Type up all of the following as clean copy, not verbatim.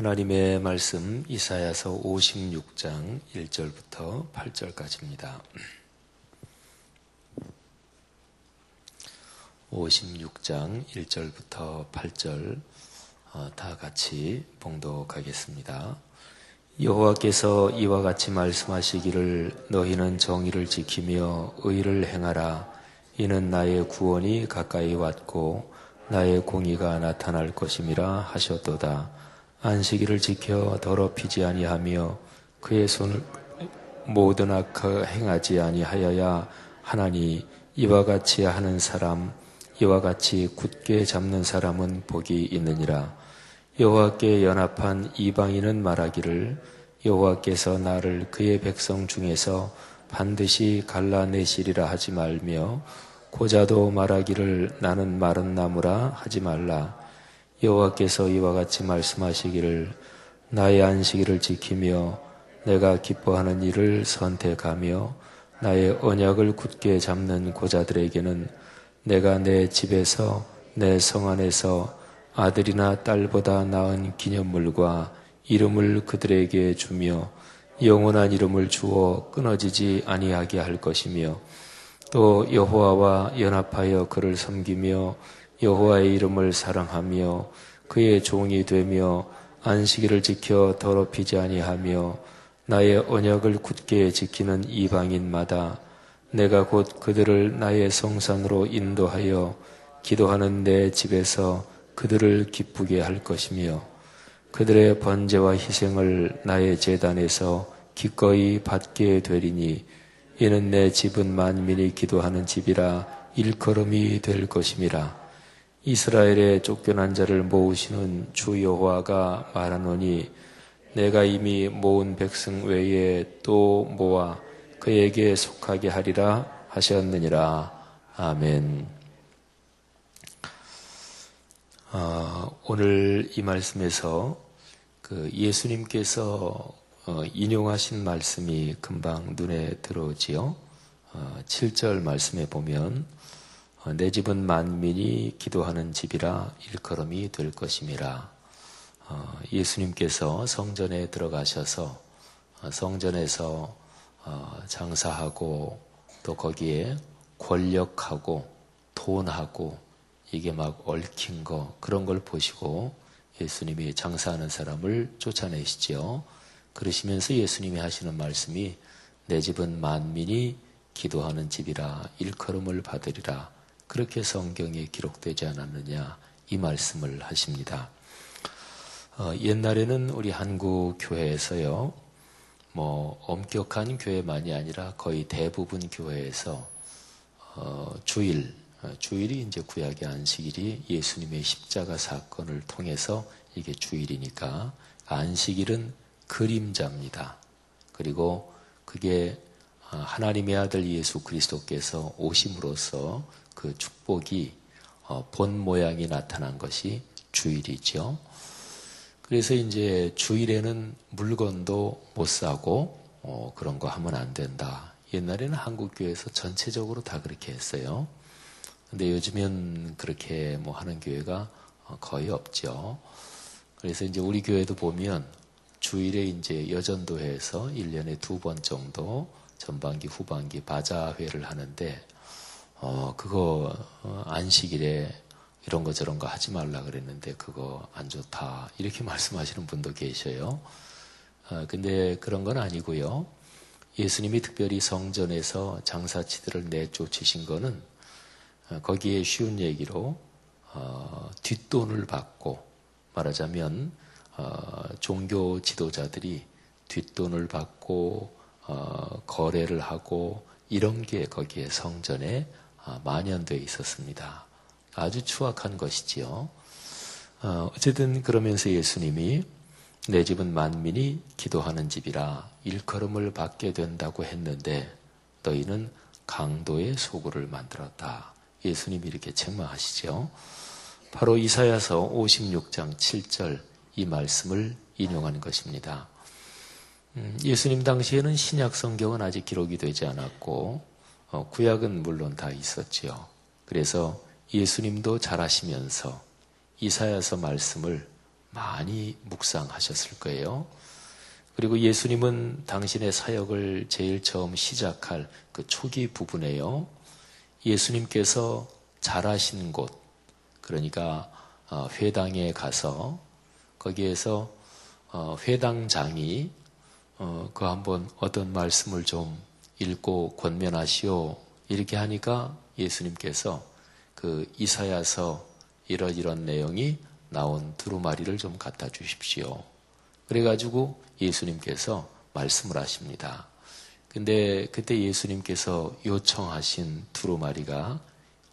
하나님의 말씀 이사야서 56장 1절부터 8절까지입니다. 56장 1절부터 8절 다 같이 봉독하겠습니다. 여호와께서 이와 같이 말씀하시기를 너희는 정의를 지키며 의를 행하라. 이는 나의 구원이 가까이 왔고 나의 공의가 나타날 것임이라 하셨도다. 안식일을 지켜 더럽히지 아니하며 그의 손을 모든 악을 행하지 아니하여야 하나니 이와 같이 하는 사람 이와 같이 굳게 잡는 사람은 복이 있느니라. 여호와께 연합한 이방인은 말하기를 여호와께서 나를 그의 백성 중에서 반드시 갈라내시리라 하지 말며 고자도 말하기를 나는 마른 나무라 하지 말라. 여호와께서 이와 같이 말씀하시기를 나의 안식일을 지키며 내가 기뻐하는 일을 선택하며 나의 언약을 굳게 잡는 고자들에게는 내가 내 집에서 내 성 안에서 아들이나 딸보다 나은 기념물과 이름을 그들에게 주며 영원한 이름을 주어 끊어지지 아니하게 할 것이며 또 여호와와 연합하여 그를 섬기며 여호와의 이름을 사랑하며 그의 종이 되며 안식일을 지켜 더럽히지 아니하며 나의 언약을 굳게 지키는 이방인마다 내가 곧 그들을 나의 성산으로 인도하여 기도하는 내 집에서 그들을 기쁘게 할 것이며 그들의 번제와 희생을 나의 제단에서 기꺼이 받게 되리니 이는 내 집은 만민이 기도하는 집이라 일컬음이 될 것임이라. 이스라엘의 쫓겨난 자를 모으시는 주 여호와가 말하노니 내가 이미 모은 백성 외에 또 모아 그에게 속하게 하리라 하셨느니라. 아멘. 오늘 이 말씀에서 예수님께서 인용하신 말씀이 금방 눈에 들어오지요. 7절 말씀에 보면 내 집은 만민이 기도하는 집이라 일컬음이 될 것임이라. 예수님께서 성전에 들어가셔서 성전에서 장사하고 또 거기에 권력하고 돈하고 이게 막 얽힌 거 그런 걸 보시고 예수님이 장사하는 사람을 쫓아내시죠. 그러시면서 예수님이 하시는 말씀이 내 집은 만민이 기도하는 집이라 일컬음을 받으리라. 그렇게 성경에 기록되지 않았느냐 이 말씀을 하십니다. 옛날에는 우리 한국 교회에서요, 엄격한 교회만이 아니라 거의 대부분 교회에서 주일이 이제 구약의 안식일이 예수님의 십자가 사건을 통해서 이게 주일이니까 안식일은 그림자입니다. 그리고 그게 하나님의 아들 예수 그리스도께서 오심으로써 그 축복이 본 모양이 나타난 것이 주일이죠. 그래서 이제 주일에는 물건도 못 사고 그런 거 하면 안 된다. 옛날에는 한국교회에서 전체적으로 다 그렇게 했어요. 근데 요즘엔 그렇게 하는 교회가 거의 없죠. 그래서 이제 우리 교회도 보면 주일에 이제 여전도회에서 1년에 2번 정도 전반기 후반기 바자회를 하는데 그거 안식일에 이런 거 저런 거 하지 말라 그랬는데 그거 안 좋다 이렇게 말씀하시는 분도 계셔요. 근데 그런 건 아니고요. 예수님이 특별히 성전에서 장사치들을 내쫓으신 거는 거기에 쉬운 얘기로 뒷돈을 받고 말하자면 종교 지도자들이 뒷돈을 받고 거래를 하고 이런 게 거기에 성전에 만연되어 있었습니다. 아주 추악한 것이지요. 어쨌든 그러면서 예수님이 내 집은 만민이 기도하는 집이라 일컬음을 받게 된다고 했는데 너희는 강도의 소굴을 만들었다. 예수님이 이렇게 책망하시죠. 바로 이사야서 56장 7절 이 말씀을 인용하는 것입니다. 예수님 당시에는 신약 성경은 아직 기록이 되지 않았고 구약은 물론 다 있었지요. 그래서 예수님도 잘 아시면서 이사야서 말씀을 많이 묵상하셨을 거예요. 그리고 예수님은 당신의 사역을 제일 처음 시작할 그 초기 부분에요. 예수님께서 자라신 곳, 그러니까 회당에 가서 거기에서 회당장이 그 한번 어떤 말씀을 좀 읽고 권면하시오 이렇게 하니까 예수님께서 그 이사야서 이런 내용이 나온 두루마리를 좀 갖다 주십시오. 그래가지고 예수님께서 말씀을 하십니다. 근데 그때 예수님께서 요청하신 두루마리가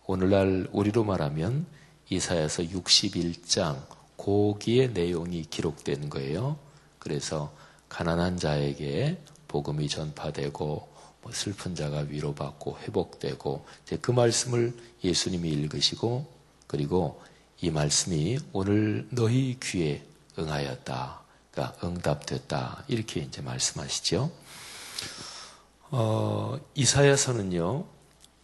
오늘날 우리로 말하면 이사야서 61장 거기에 내용이 기록된 거예요. 그래서 가난한 자에게 복음이 전파되고 슬픈 자가 위로받고 회복되고 이제 그 말씀을 예수님이 읽으시고 그리고 이 말씀이 오늘 너희 귀에 응하였다. 그러니까 응답됐다. 이렇게 이제 말씀하시죠. 이사야서는요,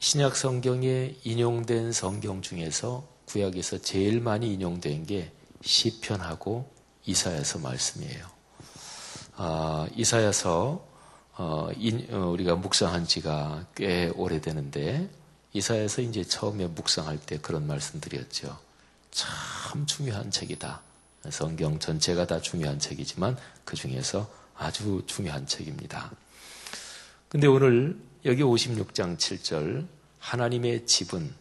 신약 성경에 인용된 성경 중에서 구약에서 제일 많이 인용된 게 시편하고 이사야서 말씀이에요. 이사야서 우리가 묵상한 지가 꽤 오래되는데 이사야서 이제 처음에 묵상할 때 그런 말씀드렸죠. 참 중요한 책이다. 성경 전체가 다 중요한 책이지만 그 중에서 아주 중요한 책입니다. 근데 오늘 여기 56장 7절 하나님의 집은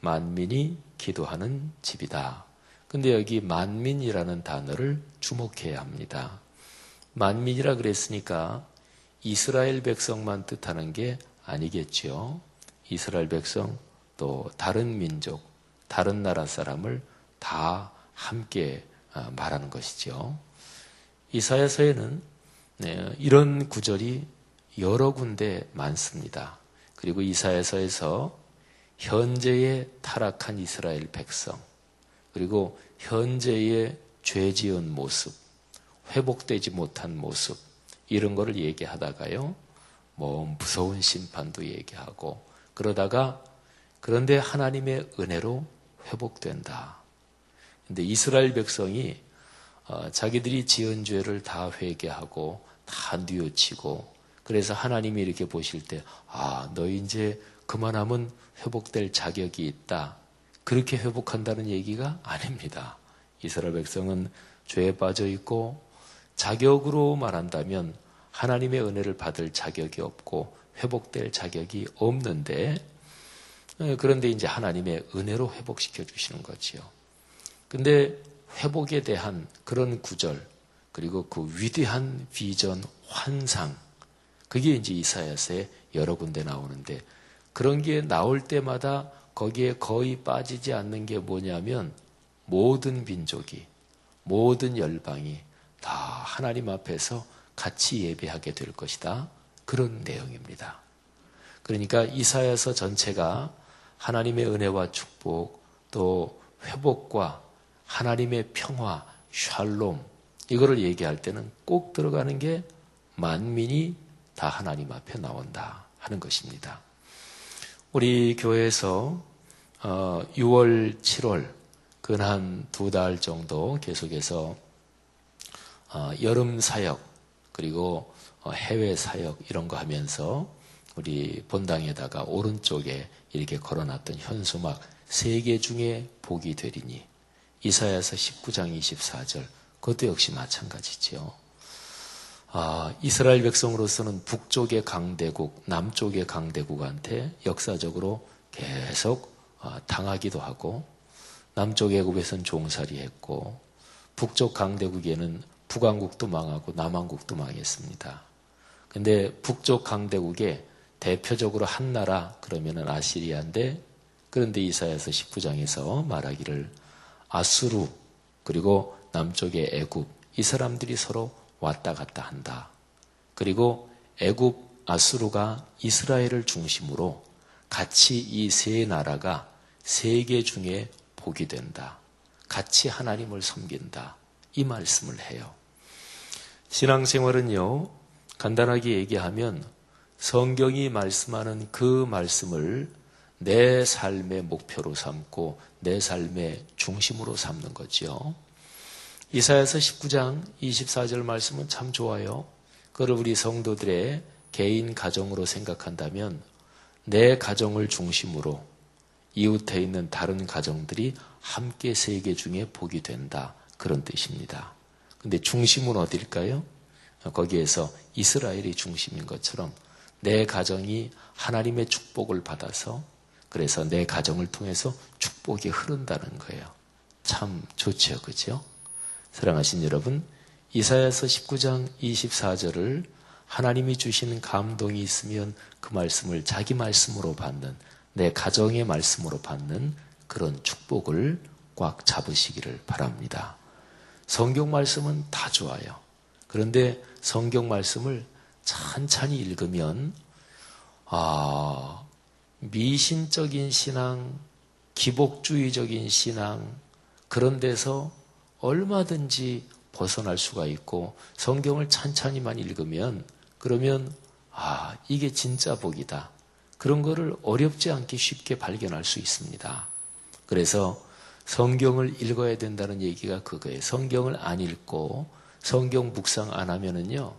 만민이 기도하는 집이다. 근데 여기 만민이라는 단어를 주목해야 합니다. 만민이라 그랬으니까 이스라엘 백성만 뜻하는 게 아니겠죠. 이스라엘 백성 또 다른 민족, 다른 나라 사람을 다 함께 말하는 것이죠. 이사야서에는 이런 구절이 여러 군데 많습니다. 그리고 이사야서에서 현재의 타락한 이스라엘 백성, 그리고 현재의 죄 지은 모습, 회복되지 못한 모습, 이런 거를 얘기하다가요, 무서운 심판도 얘기하고, 그런데 하나님의 은혜로 회복된다. 근데 이스라엘 백성이 자기들이 지은 죄를 다 회개하고, 다 뉘우치고, 그래서 하나님이 이렇게 보실 때, 너 이제 그만하면 회복될 자격이 있다. 그렇게 회복한다는 얘기가 아닙니다. 이스라엘 백성은 죄에 빠져 있고 자격으로 말한다면 하나님의 은혜를 받을 자격이 없고 회복될 자격이 없는데 그런데 이제 하나님의 은혜로 회복시켜 주시는 거지요. 근데 회복에 대한 그런 구절 그리고 그 위대한 비전, 환상 그게 이제 이사야서에 여러 군데 나오는데 그런 게 나올 때마다 거기에 거의 빠지지 않는 게 뭐냐면 모든 민족이, 모든 열방이 다 하나님 앞에서 같이 예배하게 될 것이다. 그런 내용입니다. 그러니까 이사야서 전체가 하나님의 은혜와 축복, 또 회복과 하나님의 평화, 샬롬 이거를 얘기할 때는 꼭 들어가는 게 만민이 다 하나님 앞에 나온다 하는 것입니다. 우리 교회에서 6월, 7월 근 한 2달 정도 계속해서 여름 사역 그리고 해외 사역 이런 거 하면서 우리 본당에다가 오른쪽에 이렇게 걸어놨던 현수막 3개 중에 복이 되리니 이사야서 19장 24절 그것도 역시 마찬가지죠. 이스라엘 백성으로서는 북쪽의 강대국, 남쪽의 강대국한테 역사적으로 계속 당하기도 하고 남쪽 애굽에서는 종살이 했고 북쪽 강대국에는 북왕국도 망하고 남왕국도 망했습니다. 근데 북쪽 강대국에 대표적으로 한 나라 그러면은 아시리아인데 그런데 이사야서 19장에서 말하기를 아수르 그리고 남쪽의 애굽 이 사람들이 서로 왔다 갔다 한다. 그리고 애굽, 아수르가 이스라엘을 중심으로 같이 이 세 나라가 세계 중에 복이 된다. 같이 하나님을 섬긴다. 이 말씀을 해요. 신앙생활은요, 간단하게 얘기하면 성경이 말씀하는 그 말씀을 내 삶의 목표로 삼고 내 삶의 중심으로 삼는 거죠. 이사야서 19장 24절 말씀은 참 좋아요. 그걸 우리 성도들의 개인 가정으로 생각한다면 내 가정을 중심으로 이웃에 있는 다른 가정들이 함께 세계 중에 복이 된다. 그런 뜻입니다. 근데 중심은 어딜까요? 거기에서 이스라엘이 중심인 것처럼 내 가정이 하나님의 축복을 받아서 그래서 내 가정을 통해서 축복이 흐른다는 거예요. 참 좋죠. 그죠? 사랑하신 여러분, 이사야서 19장 24절을 하나님이 주시는 감동이 있으면 그 말씀을 자기 말씀으로 받는, 내 가정의 말씀으로 받는 그런 축복을 꽉 잡으시기를 바랍니다. 성경 말씀은 다 좋아요. 그런데 성경 말씀을 찬찬히 읽으면 미신적인 신앙, 기복주의적인 신앙 그런 데서 얼마든지 벗어날 수가 있고 성경을 찬찬히만 읽으면 그러면 이게 진짜 복이다. 그런 거를 어렵지 않게 쉽게 발견할 수 있습니다. 그래서 성경을 읽어야 된다는 얘기가 그거예요. 성경을 안 읽고 성경 묵상 안 하면은요,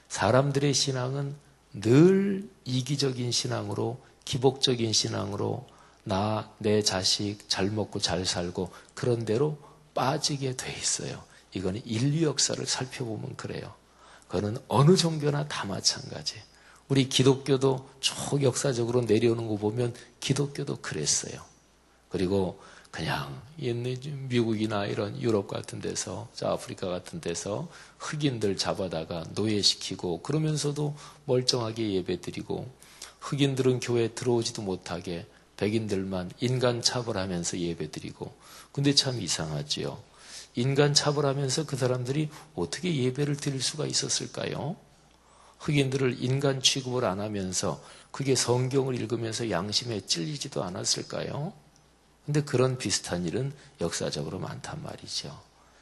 사람들의 신앙은 늘 이기적인 신앙으로, 기복적인 신앙으로 내 자식 잘 먹고 잘 살고 그런 대로 빠지게 돼 있어요. 이거는 인류 역사를 살펴보면 그래요. 그거는 어느 종교나 다 마찬가지. 우리 기독교도 쭉 역사적으로 내려오는 거 보면 기독교도 그랬어요. 그리고 그냥 옛날 미국이나 이런 유럽 같은 데서, 아프리카 같은 데서 흑인들 잡아다가 노예시키고 그러면서도 멀쩡하게 예배드리고 흑인들은 교회에 들어오지도 못하게 백인들만 인간 차별하면서 예배드리고 근데 참 이상하지요. 인간 차별하면서 그 사람들이 어떻게 예배를 드릴 수가 있었을까요? 흑인들을 인간 취급을 안 하면서 그게 성경을 읽으면서 양심에 찔리지도 않았을까요? 근데 그런 비슷한 일은 역사적으로 많단 말이죠.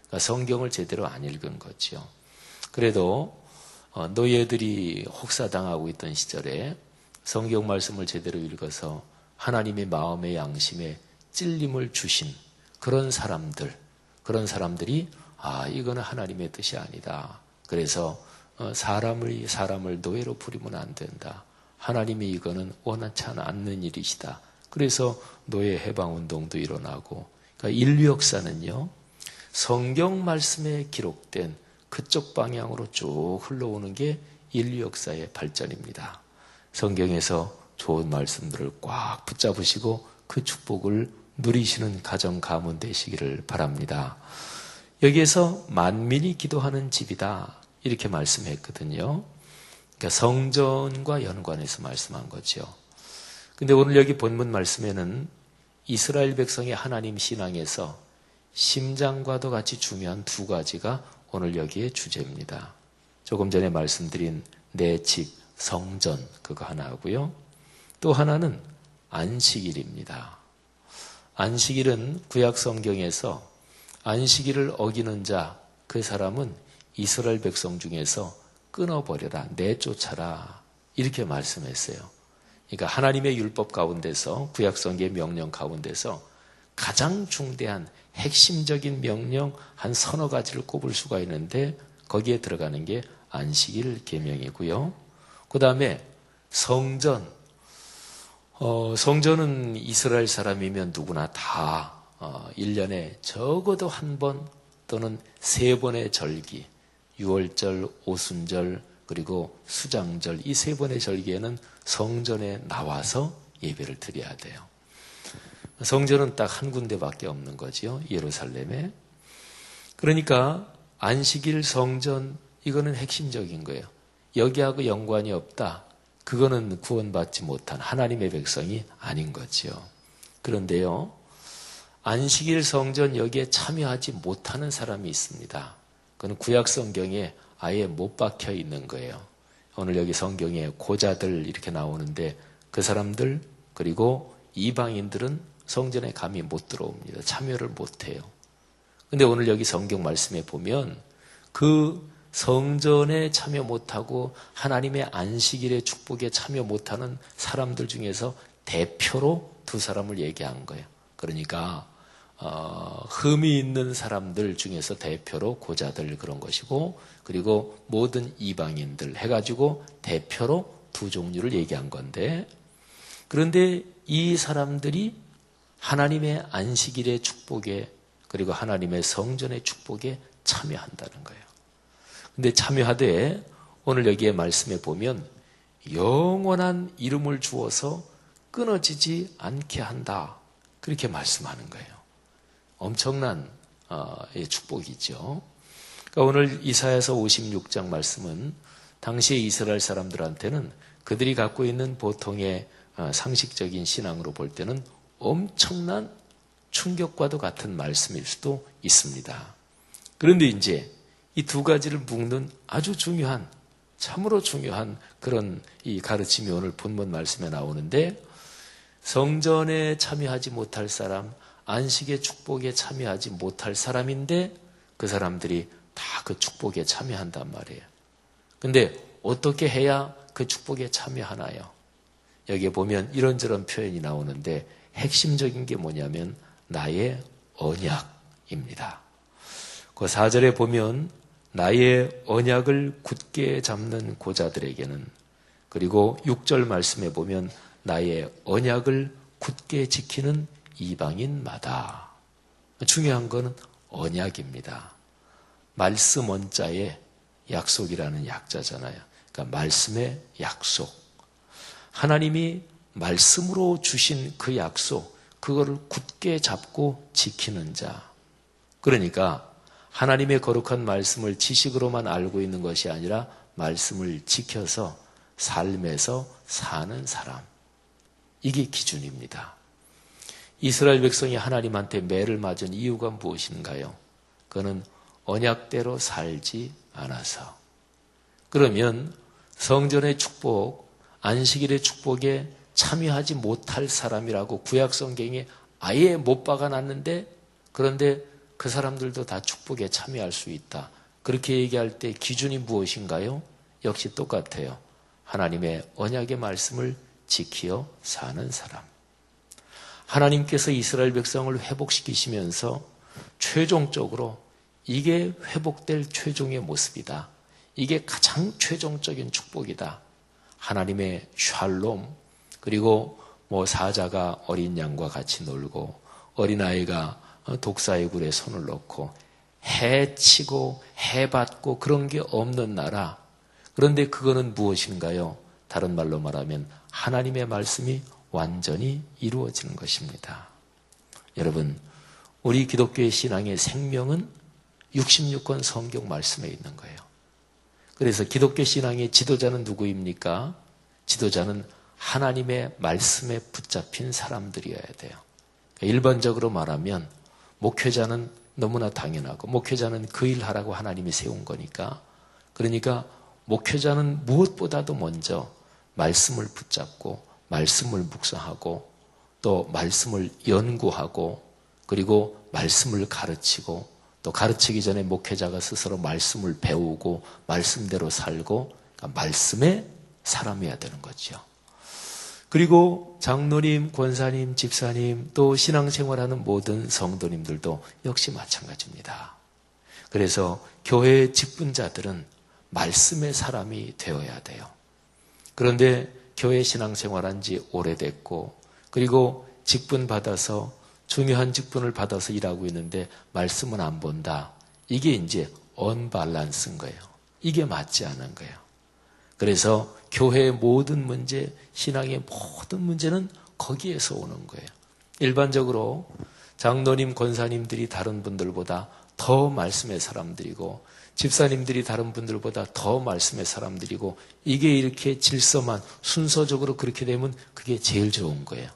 그러니까 성경을 제대로 안 읽은 거죠. 그래도 노예들이 혹사당하고 있던 시절에 성경 말씀을 제대로 읽어서 하나님의 마음의 양심에 찔림을 주신 그런 사람들이 이거는 하나님의 뜻이 아니다. 그래서 사람을 노예로 부리면 안 된다. 하나님이 이거는 원하지 않는 일이시다. 그래서 노예 해방운동도 일어나고, 그러니까 인류 역사는요, 성경 말씀에 기록된 그쪽 방향으로 쭉 흘러오는 게 인류 역사의 발전입니다. 성경에서 좋은 말씀들을 꽉 붙잡으시고 그 축복을 누리시는 가정 가문 되시기를 바랍니다. 여기에서 만민이 기도하는 집이다 이렇게 말씀했거든요. 그러니까 성전과 연관해서 말씀한 거죠. 근데 오늘 여기 본문 말씀에는 이스라엘 백성의 하나님 신앙에서 심장과도 같이 중요한 두 가지가 오늘 여기에 주제입니다. 조금 전에 말씀드린 내 집, 성전 그거 하나고요. 또 하나는 안식일입니다. 안식일은 구약 성경에서 안식일을 어기는 자, 그 사람은 이스라엘 백성 중에서 끊어버려라, 내쫓아라 이렇게 말씀했어요. 그러니까 하나님의 율법 가운데서 구약 성경의 명령 가운데서 가장 중대한 핵심적인 명령 한 서너 가지를 꼽을 수가 있는데 거기에 들어가는 게 안식일 계명이고요. 그 다음에 성전. 성전은 이스라엘 사람이면 누구나 다 1년에 적어도 한 번 또는 세 번의 절기, 유월절, 오순절, 그리고 수장절 이 세 번의 절기에는 성전에 나와서 예배를 드려야 돼요. 성전은 딱 한 군데밖에 없는 거지요. 예루살렘에. 그러니까 안식일 성전 이거는 핵심적인 거예요. 여기하고 연관이 없다. 그거는 구원받지 못한 하나님의 백성이 아닌 거지요. 그런데요. 안식일 성전 여기에 참여하지 못하는 사람이 있습니다. 그건 구약 성경에 아예 못 박혀 있는 거예요. 오늘 여기 성경에 고자들 이렇게 나오는데 그 사람들 그리고 이방인들은 성전에 감히 못 들어옵니다. 참여를 못 해요. 근데 오늘 여기 성경 말씀에 보면 그 성전에 참여 못하고 하나님의 안식일의 축복에 참여 못하는 사람들 중에서 대표로 두 사람을 얘기한 거예요. 그러니까 흠이 있는 사람들 중에서 대표로 고자들 그런 것이고, 그리고 모든 이방인들 해가지고 대표로 두 종류를 얘기한 건데, 그런데 이 사람들이 하나님의 안식일의 축복에, 그리고 하나님의 성전의 축복에 참여한다는 거예요. 근데 참여하되 오늘 여기에 말씀에 보면 영원한 이름을 주어서 끊어지지 않게 한다, 그렇게 말씀하는 거예요. 엄청난 축복이죠. 그러니까 오늘 이사야서 56장 말씀은 당시의 이스라엘 사람들한테는 그들이 갖고 있는 보통의 상식적인 신앙으로 볼 때는 엄청난 충격과도 같은 말씀일 수도 있습니다. 그런데 이제 이 두 가지를 묶는 아주 중요한, 참으로 중요한 그런 이 가르침이 오늘 본문 말씀에 나오는데, 성전에 참여하지 못할 사람, 안식의 축복에 참여하지 못할 사람인데 그 사람들이 다 그 축복에 참여한단 말이에요. 근데 어떻게 해야 그 축복에 참여하나요? 여기에 보면 이런저런 표현이 나오는데 핵심적인 게 뭐냐면 나의 언약입니다. 그 4절에 보면 나의 언약을 굳게 잡는 고자들에게는, 그리고 6절 말씀에 보면 나의 언약을 굳게 지키는 이방인마다. 중요한 것은 언약입니다. 말씀 원자에 약속이라는 약자잖아요. 그러니까 말씀의 약속. 하나님이 말씀으로 주신 그 약속, 그거를 굳게 잡고 지키는 자. 그러니까 하나님의 거룩한 말씀을 지식으로만 알고 있는 것이 아니라 말씀을 지켜서 삶에서 사는 사람. 이게 기준입니다. 이스라엘 백성이 하나님한테 매를 맞은 이유가 무엇인가요? 그거는 언약대로 살지 않아서. 그러면 성전의 축복, 안식일의 축복에 참여하지 못할 사람이라고 구약 성경에 아예 못 박아놨는데, 그런데 그 사람들도 다 축복에 참여할 수 있다. 그렇게 얘기할 때 기준이 무엇인가요? 역시 똑같아요. 하나님의 언약의 말씀을 지키어 사는 사람. 하나님께서 이스라엘 백성을 회복시키시면서 최종적으로 이게 회복될 최종의 모습이다. 이게 가장 최종적인 축복이다. 하나님의 샬롬, 그리고 사자가 어린 양과 같이 놀고 어린아이가 독사의 굴에 손을 넣고 해치고 해받고 그런 게 없는 나라. 그런데 그거는 무엇인가요? 다른 말로 말하면 하나님의 말씀이 완전히 이루어지는 것입니다. 여러분, 우리 기독교의 신앙의 생명은 66권 성경 말씀에 있는 거예요. 그래서 기독교 신앙의 지도자는 누구입니까? 지도자는 하나님의 말씀에 붙잡힌 사람들이어야 돼요. 일반적으로 말하면 목회자는 너무나 당연하고 목회자는 그 일 하라고 하나님이 세운 거니까, 그러니까 목회자는 무엇보다도 먼저 말씀을 붙잡고 말씀을 묵상하고 또 말씀을 연구하고 그리고 말씀을 가르치고 또 가르치기 전에 목회자가 스스로 말씀을 배우고 말씀대로 살고, 그러니까 말씀의 사람이어야 되는 거죠. 그리고 장로님, 권사님, 집사님, 또 신앙생활하는 모든 성도님들도 역시 마찬가지입니다. 그래서 교회의 직분자들은 말씀의 사람이 되어야 돼요. 그런데 교회 신앙생활한 지 오래됐고 그리고 직분 받아서 중요한 직분을 받아서 일하고 있는데 말씀은 안 본다. 이게 이제 언밸런스인 거예요. 이게 맞지 않은 거예요. 그래서 교회의 모든 문제, 신앙의 모든 문제는 거기에서 오는 거예요. 일반적으로 장로님, 권사님들이 다른 분들보다 더 말씀의 사람들이고 집사님들이 다른 분들보다 더 말씀의 사람들이고, 이게 이렇게 질서만 순서적으로 그렇게 되면 그게 제일 좋은 거예요.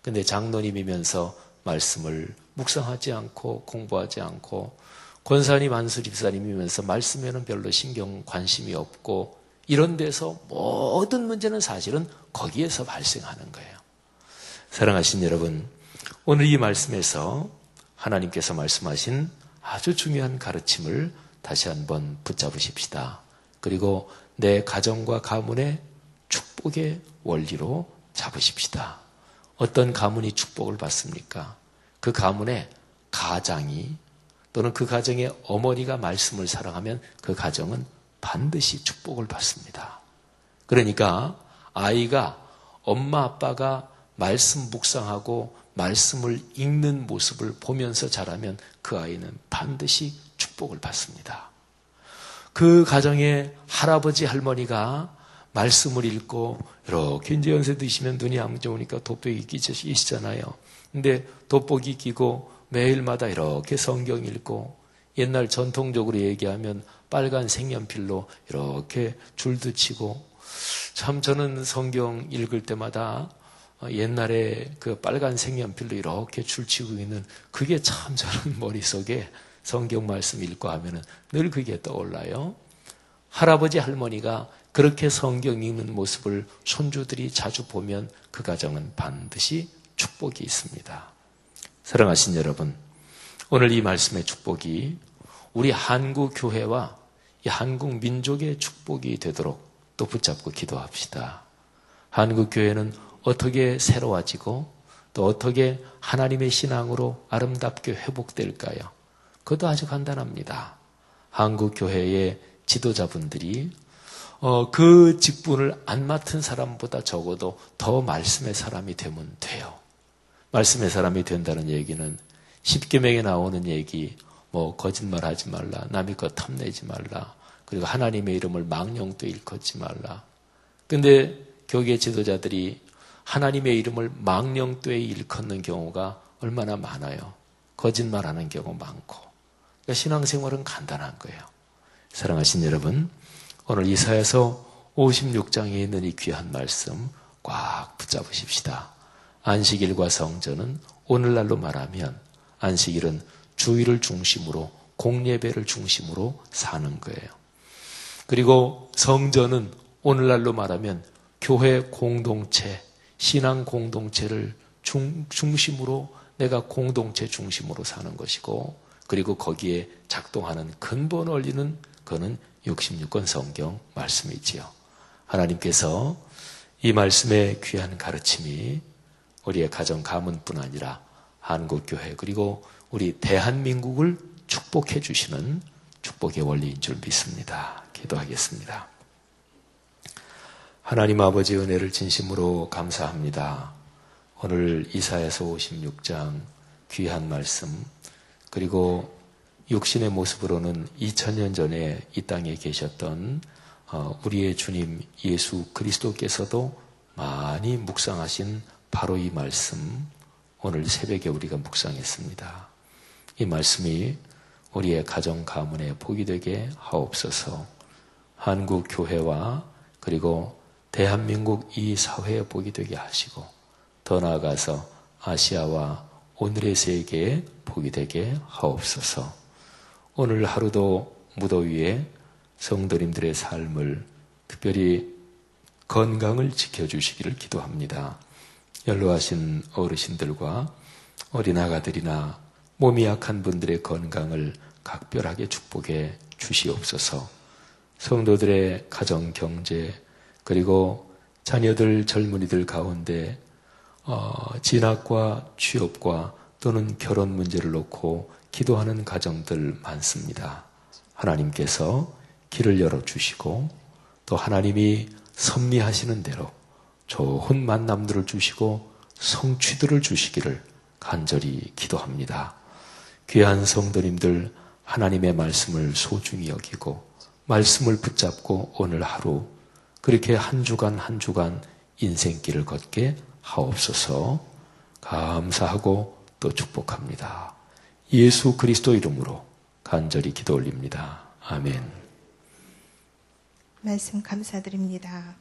근데 장로님이면서 말씀을 묵상하지 않고 공부하지 않고, 권사님, 안수 집사님이면서 말씀에는 별로 신경 관심이 없고, 이런 데서 모든 문제는 사실은 거기에서 발생하는 거예요. 사랑하신 여러분, 오늘 이 말씀에서 하나님께서 말씀하신 아주 중요한 가르침을 다시 한번 붙잡으십시다. 그리고 내 가정과 가문의 축복의 원리로 잡으십시다. 어떤 가문이 축복을 받습니까? 그 가문에 가장이 또는 그 가정의 어머니가 말씀을 사랑하면 그 가정은 반드시 축복을 받습니다. 그러니까 아이가 엄마 아빠가 말씀 묵상하고 말씀을 읽는 모습을 보면서 자라면 그 아이는 반드시 축복을 받습니다. 그 가정의 할아버지 할머니가 말씀을 읽고 이렇게 이제 연세 드시면 눈이 안 좋으니까 돋보기 끼시잖아요. 근데 돋보기 끼고 매일마다 이렇게 성경 읽고 옛날 전통적으로 얘기하면 빨간 색연필로 이렇게 줄도 치고 참 저는 성경 읽을 때마다 옛날에 그 빨간 색연필로 이렇게 줄치고 있는 그게 참 저는 머릿속에 성경 말씀 읽고 하면은 늘 그게 떠올라요. 할아버지 할머니가 그렇게 성경 읽는 모습을 손주들이 자주 보면 그 가정은 반드시 축복이 있습니다. 사랑하신 여러분, 오늘 이 말씀의 축복이 우리 한국 교회와 이 한국 민족의 축복이 되도록 또 붙잡고 기도합시다. 한국 교회는 어떻게 새로워지고 또 어떻게 하나님의 신앙으로 아름답게 회복될까요? 그것도 아주 간단합니다. 한국 교회의 지도자분들이 그 직분을 안 맡은 사람보다 적어도 더 말씀의 사람이 되면 돼요. 말씀의 사람이 된다는 얘기는 십계명에 나오는 얘기, 뭐 거짓말하지 말라, 남의 것 탐내지 말라, 그리고 하나님의 이름을 망령되이 일컫지 말라. 근데 교계 지도자들이 하나님의 이름을 망령되이 일컫는 경우가 얼마나 많아요. 거짓말하는 경우 많고. 그러니까 신앙생활은 간단한 거예요. 사랑하신 여러분, 오늘 이사야서 56장에 있는 이 귀한 말씀 꽉 붙잡으십시다. 안식일과 성전은 오늘날로 말하면 안식일은 주일을 중심으로 공예배를 중심으로 사는 거예요. 그리고 성전은 오늘날로 말하면 교회 공동체, 신앙 공동체를 중심으로 내가 공동체 중심으로 사는 것이고 그리고 거기에 작동하는 근본 원리는 그거는 66권 성경 말씀이지요. 하나님께서 이 말씀의 귀한 가르침이 우리의 가정 가문뿐 아니라 한국교회 그리고 우리 대한민국을 축복해 주시는 축복의 원리인 줄 믿습니다. 기도하겠습니다. 하나님 아버지 은혜를 진심으로 감사합니다. 오늘 이사야서 56장 귀한 말씀 그리고 육신의 모습으로는 2000년 전에 이 땅에 계셨던 우리의 주님 예수 그리스도께서도 많이 묵상하신 바로 이 말씀 오늘 새벽에 우리가 묵상했습니다. 이 말씀이 우리의 가정 가문에 복이 되게 하옵소서. 한국 교회와 그리고 대한민국 이 사회에 복이 되게 하시고 더 나아가서 아시아와 오늘의 세계에 복이 되게 하옵소서. 오늘 하루도 무더위에 성도님들의 삶을 특별히 건강을 지켜주시기를 기도합니다. 연로하신 어르신들과 어린아가들이나 몸이 약한 분들의 건강을 각별하게 축복해 주시옵소서. 성도들의 가정 경제 그리고 자녀들 젊은이들 가운데 진학과 취업과 또는 결혼 문제를 놓고 기도하는 가정들 많습니다. 하나님께서 길을 열어주시고 또 하나님이 섭리하시는 대로 좋은 만남들을 주시고 성취들을 주시기를 간절히 기도합니다. 귀한 성도님들 하나님의 말씀을 소중히 여기고 말씀을 붙잡고 오늘 하루 그렇게 한 주간 한 주간 인생길을 걷게 하옵소서. 감사하고 또 축복합니다. 예수 그리스도 이름으로 간절히 기도 올립니다. 아멘. 말씀 감사드립니다.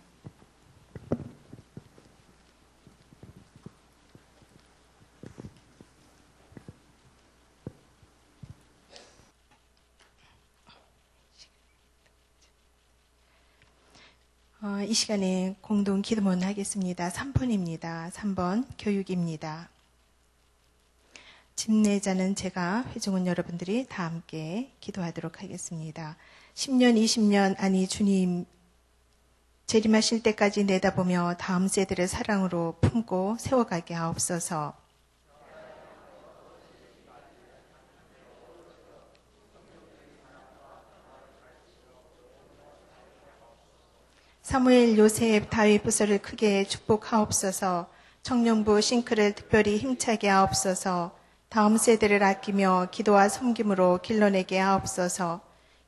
이 시간에 공동 기도문 하겠습니다. 3번입니다. 3번 교육입니다. 집례자는 제가 회중은 여러분들이 다 함께 기도하도록 하겠습니다. 10년, 20년 아니 주님 재림하실 때까지 내다보며 다음 세대를 사랑으로 품고 세워가게 하옵소서. 사무엘, 요셉, 다윗 부서를 크게 축복하옵소서. 청년부 싱크를 특별히 힘차게 하옵소서. 다음 세대를 아끼며 기도와 섬김으로 길러내게 하옵소서.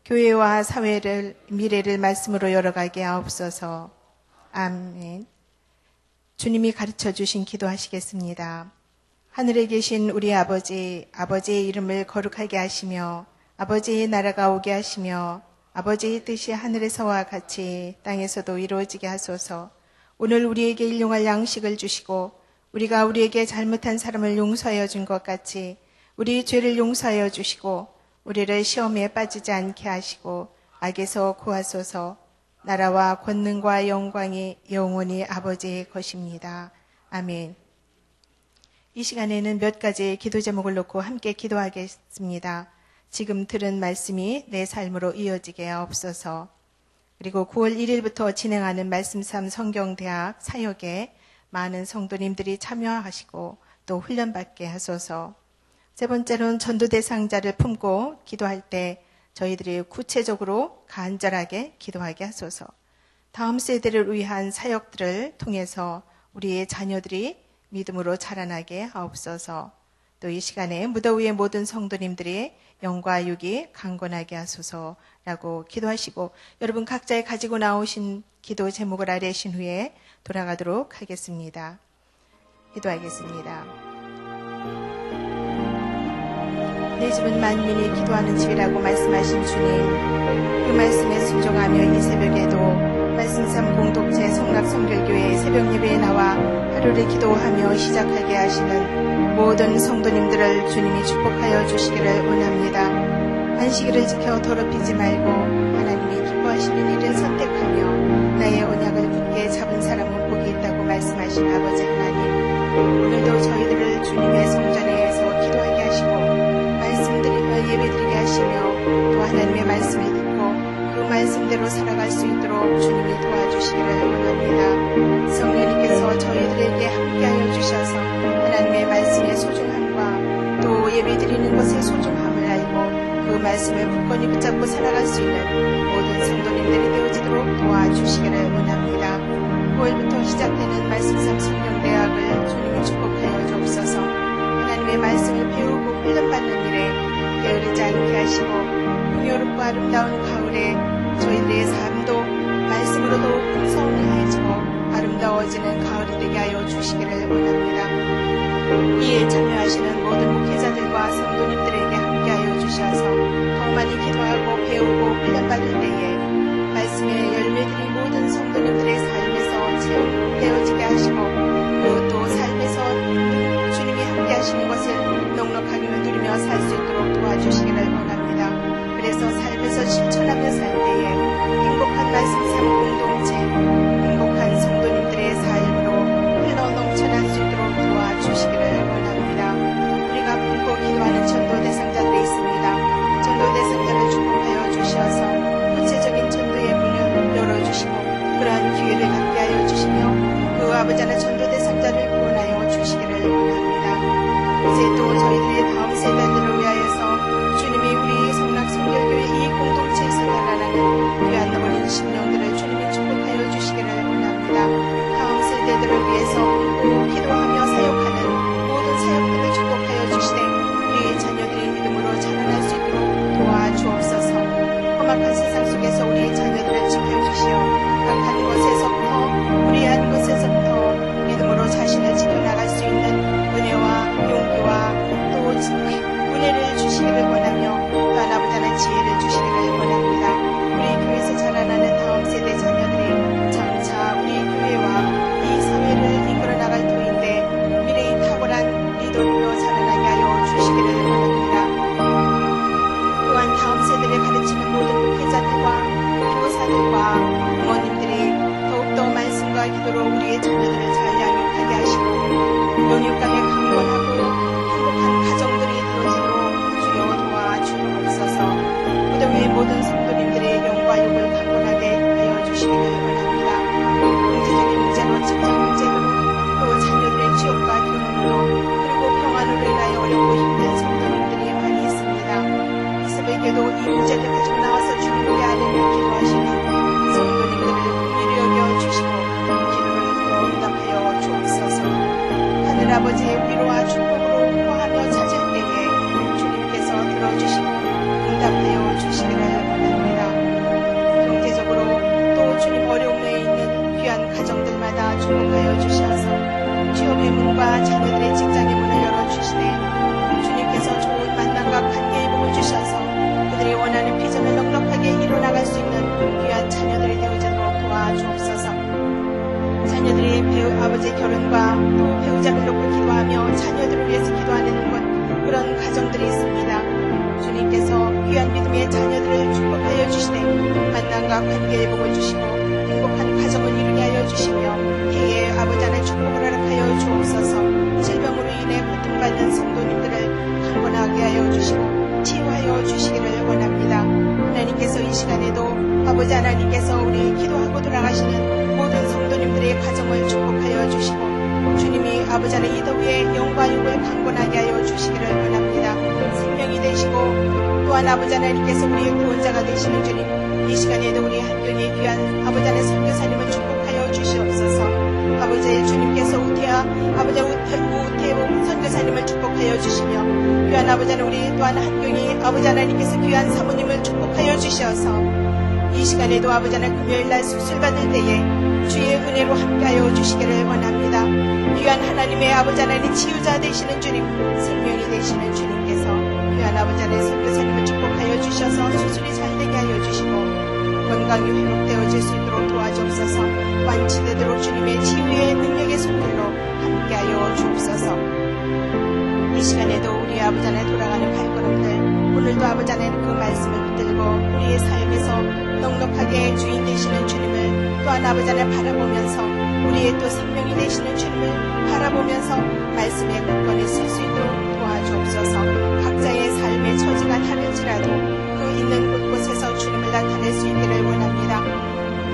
교회와 사회를 미래를 말씀으로 열어가게 하옵소서. 아멘. 주님이 가르쳐 주신 기도하시겠습니다. 하늘에 계신 우리 아버지, 아버지의 이름을 거룩하게 하시며 아버지의 나라가 오게 하시며 아버지의 뜻이 하늘에서와 같이 땅에서도 이루어지게 하소서. 오늘 우리에게 일용할 양식을 주시고 우리가 우리에게 잘못한 사람을 용서하여 준 것 같이 우리 죄를 용서하여 주시고 우리를 시험에 빠지지 않게 하시고 악에서 구하소서. 나라와 권능과 영광이 영원히 아버지의 것입니다. 아멘. 이 시간에는 몇 가지의 기도 제목을 놓고 함께 기도하겠습니다. 지금 들은 말씀이 내 삶으로 이어지게 하옵소서. 그리고 9월 1일부터 진행하는 말씀3 성경대학 사역에 많은 성도님들이 참여하시고 또 훈련받게 하소서. 세 번째로는 전도 대상자를 품고 기도할 때 저희들이 구체적으로 간절하게 기도하게 하소서. 다음 세대를 위한 사역들을 통해서 우리의 자녀들이 믿음으로 자라나게 하옵소서. 또 이 시간에 무더위의 모든 성도님들이 영과 육이 강건하게 하소서라고 기도하시고 여러분 각자의 가지고 나오신 기도 제목을 아뢰신 후에 돌아가도록 하겠습니다. 기도하겠습니다. 내 집은 만민이 기도하는 집이라고 말씀하신 주님, 그 말씀에 순종하며 이 새벽에도 말씀3 공동체 성락성결교회 새벽 예배에 나와 하루를 기도하며 시작하게 하시는 모든 성도님들을 주님이 축복하여 주시기를 원합니다. 안식일을 지켜 더럽히지 말고 하나님이 기뻐하시는 일을 선택하며 나의 언약을 굳게 잡은 사람은 복이 있다고 말씀하신 아버지 하나님, 오늘도 저희들을 주님의 성전에서 기도하게 하시고 말씀드리며 예배드리게 하시며 또 하나님의 말씀을 듣고 그 말씀대로 살아갈 수 있도록 주님이 도와주시기를 원합니다. 성령님께서 저희들에게 함께하여 주셔서 하나님의 말씀의 소중함과 또 예배드리는 것의 소중함을 알고 그 말씀을 굳건히 붙잡고 살아갈 수 있는 모든 성도님들이 되어지도록 도와주시기를 원합니다. 9월부터 시작되는 말씀3 성경대학을 주님이 축복하여 주옵소서. 하나님의 말씀을 배우고 훈련받는 일에 게으르지 않게 하시고 풍요롭고 아름다운 가을에 저희들의 삶도 말씀으로 더욱 풍성해지고 아름다워지는 가을이 되게 하여 주시기를 원합니다. 이에 참여하시는 모든 목회자들과 성도님들에게 함께하여 주셔서 더 많이 기도하고 배우고 훈련받을 때에 말씀의 열매들이 모든 성도님들의 삶에서 체험되어지게 하시고 그것도 삶에서 주님이 함께하시는 것을 넉넉하게 누리며 살 수 있도록 도와주시기를 원합니다. 그래서 삶에서 실천하며 살 때에 행복한 말씀3 공동체, 행복한 성도님들의 삶으로 흘러 넘쳐날 수 있도록 도와주시기를 원합니다. 우리가 품고 기도하는 전도 대상자들이 있습니다. 전도 대상자를 축복하여 주셔서 구체적인 전도의 문을 열어주시고 그러한 기회를 갖게 하여 주시며 그 아버지 하나 전도 대상자를 구원하여 주시기를 원합니다. 이제 또 저희들의 다음 세대들을 위하여서 주님이 우리 성락성결교회 이 공동체에서 살아나는 귀한 어린 심령들을 주님이 축복하여 주시기를 원합니다. 다음 세대들을 위해서 꼭 기도하며 사역하는 모든 사역들을 축복하여 주시되 우리의 자녀들이 믿음으로 자라날 수 있도록 도와주옵소서. 험악한 세상 속에서 우리의 자녀들을 지켜주시어 악한 것에서부터 불의한 것에서부터 믿음으로 자신을 지켜나갈 수 있는 은혜와 용기와 또 은혜를 주시기를 원하며 또 하나보다는 지혜를 주시기를 원합니다. 우리 교회에서 자라나는 다음 세대 자녀들이 장차 우리 교회와 이 사회를 이끌어 나갈 터인데 미래의 탁월한 리더로 자라나게 하여 주시기를 원합니다. 또한 다음 세대를 가르치는 모든 목회자들과 교사들과 부모님들이 더욱더 말씀과 기도로 우리의 자녀들을 잘 양육하게 하시고 영육감에 강건하고 행복한 가정들이 되어지도록 주여 원하는 비전을 넉넉하게 이뤄나갈 수 있는 귀한 자녀들이 되어지도록 도와주옵소서. 자녀들이 아버지의 결혼과 또 배우자를 놓고 기도하며 자녀들을 위해서 기도하는 그런 가정들이 있습니다. 주님께서 귀한 믿음의 자녀들을 축복하여 주시되 만남과 관계의 복을 주시고 행복한 가정을 이루게 하여 주시며 해의 아버지 하나님 축복을 허락하여 주옵소서. 질병으로 인해 고통받는 성도님들을 강건하게 하여 주시고 치유하여 주시기를 원합니다. 하나님께서 이 시간에도 아버지 하나님께서 우리 기도하고 돌아가시는 모든 성도님들의 가정을 축복하여 주시고 주님이 아버지 하나님 이 더위에 영과 육을 강건하게 하여 주시기를 원합니다. 생명이 되시고 또한 아버지 하나님께서 우리의 구원자가 되시는 주님, 이 시간에도 우리 학교의 귀한 아버지 하나님 선교사님을 축복하여 주시옵소서. 아버지 주님께서 아버지 우태복 선교사님을 축복하여 주시며 귀한 아버지 하나님 우리 또한 학교의 아버지 하나님께서 귀한 사모님을 축복하여 주셔서 이 시간에도 아버지 하나님 금요일날 수술 받을 때에 주의 은혜로 함께하여 주시기를 원합니다. 귀한 하나님의 아버지 하나님 치유자 되시는 주님, 생명이 되시는 주님께서 귀한 아버지 하나님 선교사님을 축복하여 주셔서 수술이 잘 되게 하여 주시고 건강이 회복되어질 수 있도록 도와주옵소서. 완치되도록 주님의 치유의 능력의 손길로 함께하여 주옵소서. 이 시간에도 우리 아버지 하나님 돌아가는 발걸음들 오늘도 아버지 하나님 그 말씀을 붙들고 우리의 삶에서 넉넉하게 주인 되시는 주님을 또한 아버지 하나님 바라보면서 우리의 또 생명이 되시는 주님을 바라보면서 말씀에 굳건히 설 수 있도록 도와주옵소서. 각자의 삶의 처지가 다를지라도 그 있는 곳곳에서 주님을 나타낼 수 있기를 원합니다.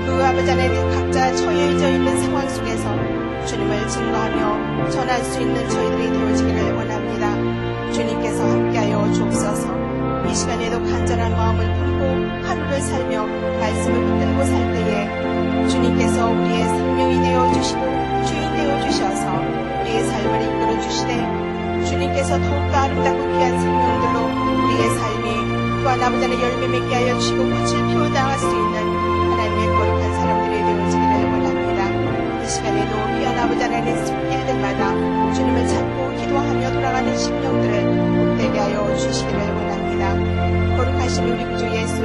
그 아버지 하나님 각자 처해져 있는 상황 속에서 주님을 증거하며 전할 수 있는 저희들이 되어지기를 원합니다. 주님께서 함께하여 주옵소서. 이 시간에도 간절한 마음을 품고 하루를 살며 말씀을 붙들고 살 때에 주님께서 우리의 생명이 되어주시고 주인 되어주셔서 우리의 삶을 이끌어주시되 주님께서 더욱더 아름답고 귀한 생명들로 우리의 삶이 또한 아버지 하나님 열매 맺게 하여 주시고 꽃을 피워나갈 수 있는 하나님의 거룩한 사람들이 되어지기를 원합니다. 이 시간에도 귀한 아버지 하나님 숲길들마다 주님을 찾고 기도하며 돌아가는 심령들을 복되게 하여 주시기를 원합니다. 거룩하신 우리 구주 예수